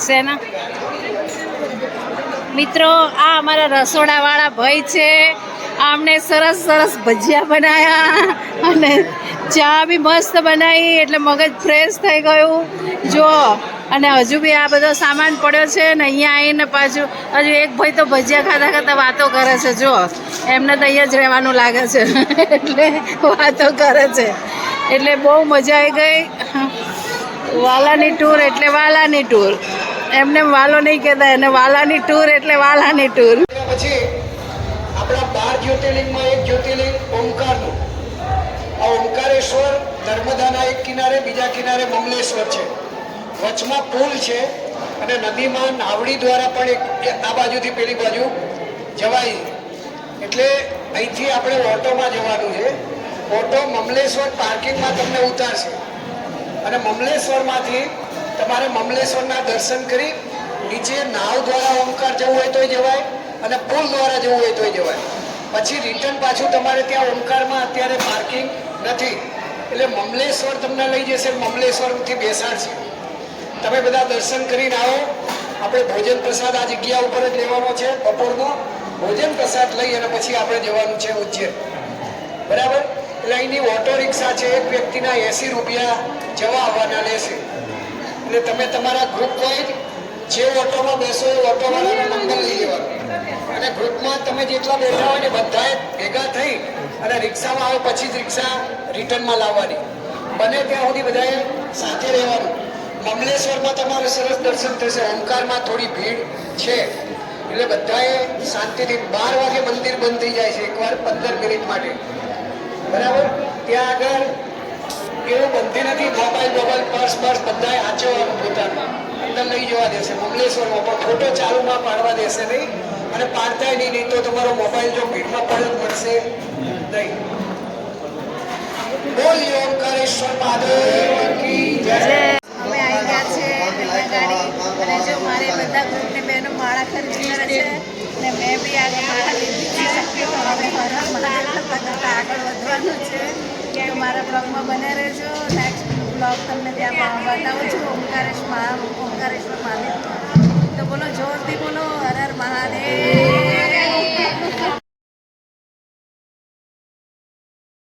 સેના મિત્રો, આ અમારા રસોડાવાળા ભાઈ છે. આમને સરસ સરસ ભજીયા બનાવ્યા અને ચા બી મસ્ત બનાવી, એટલે મગજ ફ્રેશ થઈ ગયું. જો અને હજુ બી આ બધો સામાન પડ્યો છે ને અહીંયા આવીને પાછું હજુ એક ભાઈ તો ભજીયા ખાતા ખાતા વાતો કરે છે. જો એમને તો અહીંયા જ રહેવાનું લાગે છે એટલે વાતો કરે છે. એટલે બહુ મજા આવી ગઈ. વાલાની ટૂર એટલે વાલાની ટૂર, એમને વાલો નહીં કહેતા, એને વાલાની ટૂર એટલે વાલાની ટૂર. પછી આપણા 12 જ્યોતિર્લિંગમાં એક જ્યોતિર્લિંગ ઓમકારનું. આ ઓમકારેશ્વર નર્મદાના એક કિનારે, બીજા કિનારે મમલેશ્વર છે. વચમાં પુલ છે અને નદીમાં નાવડી દ્વારા પણ એક આ બાજુથી પેલી બાજુ જવાય. એટલે અહીંથી આપણે ઓટોમાં જવાનું છે. ઓટો મમલેશ્વર પાર્કિંગમાં તમને ઉતારશે અને મમલેશ્વરમાંથી તમારે મમલેશ્વરના દર્શન કરી નીચે નાવ દ્વારા ઓમકાર જવું હોય તોય જવાય અને પુલ દ્વારા જવું હોય તોય જવાય. પછી રિટર્ન પાછું તમારે ત્યાં ઓમકારમાં અત્યારે પાર્કિંગ નથી, એટલે મમલેશ્વર તમને લઈ જશે, મમલેશ્વરથી બેસાડશે. તમે બધા દર્શન કરીને આવો. આપણે ભોજન પ્રસાદ આ જગ્યા ઉપર જ લેવાનો છે. બપોરનો ભોજન પ્રસાદ લઈ અને પછી આપણે જવાનું છે ઉજ્જૈન. બરાબર? એટલે અહીંની ઓટો રિક્ષા છે, એક વ્યક્તિના 80 રૂપિયા જવા આવવાના લેશે. એટલે તમે તમારા ગ્રુપ વાઇઝ જે ઓટોમાં બેસો એ ઓટોવાળાનો નંબર લઈ લેવાનો અને ગ્રુપમાં તમે જેટલા બેઠા હોય ને બધાએ ભેગા થઈ અને રિક્ષામાં આવે પછી જ રિક્ષા રિટર્નમાં લાવવાની. બને ત્યાં સુધી બધાએ સાથે રહેવાનું. મમલેશ્વરમાં તમારે સરસ દર્શન થશે. ઓમકારમાં થોડી ભીડ છે એટલે બધાએ શાંતિથી 12 વાગે મંદિર બંધ થઈ જાય છે, એકવાર 15 મિનિટ માટે. બરાબર? ત્યાં આગળ એવું બંધી નથી. મોબાઈલ પર્સ બધાએ આચવવાનું પોતાનું. અંદર લઈ જવા દેશે મમલેશ્વરમાં, પણ ફોટો ચાલુમાં પાડવા દેશે નહીં અને પાડતા નહીં તો તમારો મોબાઈલ જો ભીડમાં પડે મળશે નહીં. બોલીએ ઓમકારેશ્વર મહાદેવ કી જય. અમે આવી ગયા છે ગાડી અને જો મારે બધા ગ્રુપની બહેનો માળા ખરીદી કરે છે અને મેં બી આગળ માળા લીધી છે. તો હવે હર મહાદેવ આગળ વધવાનું છે. તો મારા બ્લોગમાં બને રહેજો. નેક્સ્ટ બ્લોગ તમને ત્યાં બતાવું છું ઓમકારેશ્વર મહાદેવ. તો બોલો જોરથી બોલો હર હર મહાદેવ.